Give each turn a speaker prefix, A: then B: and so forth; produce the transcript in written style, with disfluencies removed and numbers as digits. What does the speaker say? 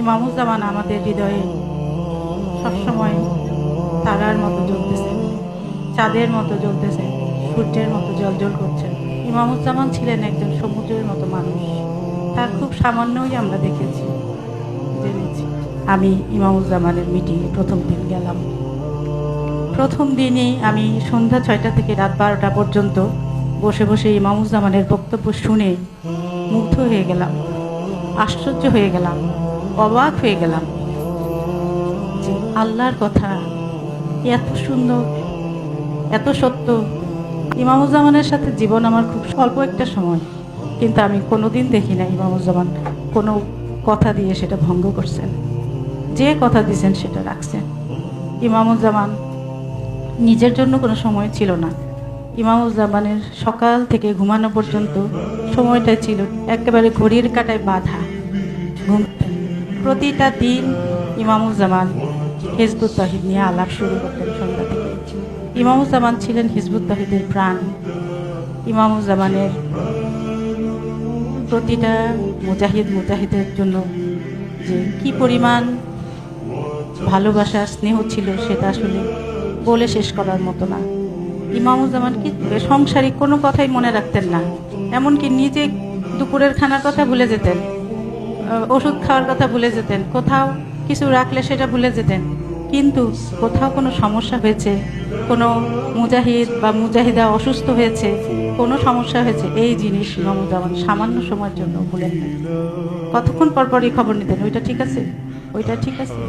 A: ইমামুজ্জামান আমাদের হৃদয়ে সবসময় তারার মতো জ্বলতেছেন, চাঁদের মতো জ্বলতেছেন, সূর্যের মতো জ্বলজ্বল করছেন। ইমামুজ্জামান ছিলেন একজন সমুদ্রের মতো মানুষ। তার খুব সামান্যই আমরা দেখেছি, জেনেছি। আমি ইমামুজ্জামানের মিটিংয়ে প্রথম দিন গেলাম। প্রথম দিনই আমি সন্ধ্যা 6টা থেকে রাত 12টা পর্যন্ত বসে বসে ইমামুজ্জামানের বক্তব্য শুনে মুগ্ধ হয়ে গেলাম, আশ্চর্য হয়ে গেলাম, অবাক হয়ে গেলাম যে আল্লাহর কথা এত সুন্দর, এত সত্য। ইমামুজ্জামানের সাথে জীবন আমার খুব স্বল্প একটা সময়, কিন্তু আমি কোনোদিন দেখি না ইমামুজ্জামান কোনো কথা দিয়ে সেটা ভঙ্গ করছেন। যে কথা দিয়েছেন সেটা রাখছেন। ইমামুজ্জামান নিজের জন্য কোনো সময় ছিল না। ইমামুজ্জামানের সকাল থেকে ঘুমানো পর্যন্ত সময়টা ছিল একেবারে ঘড়ির কাঁটায় বাঁধা। ঘুমতেন প্রতিটা দিন। ইমামুজ্জামান হিজবুত তাওহীদ নিয়ে আলাপ শুরু করতেন সন্ধ্যা থেকে। ইমামুজ্জামান ছিলেন হিজবুত তাওহীদের প্রাণ। ইমামুজ্জামানের প্রতিটা মুজাহিদের জন্য যে কি পরিমাণ ভালোবাসা স্নেহ ছিল সেটা আসলে বলে শেষ করার মতো না। ইমামুজ্জামান কি সাংসারিক কোনো কথাই মনে রাখতেন না, এমনকি নিজে দুপুরের খানার কথা ভুলে যেতেন, ওষুধ খাওয়ার কথা ভুলে যেতেন, কোথাও কিছু রাখলে সেটা ভুলে যেতেন। কিন্তু কোথাও কোনো সমস্যা হয়েছে, কোনো মুজাহিদ বা মুজাহিদা অসুস্থ হয়েছে, কোনো সমস্যা হয়েছে, এই জিনিস ইমামুজ্জামান সামান্য সময়ের জন্য ভুলেন না। কতক্ষণ পর পরই খবর নিতেন, ওইটা ঠিক আছে, ওইটা ঠিক আছে।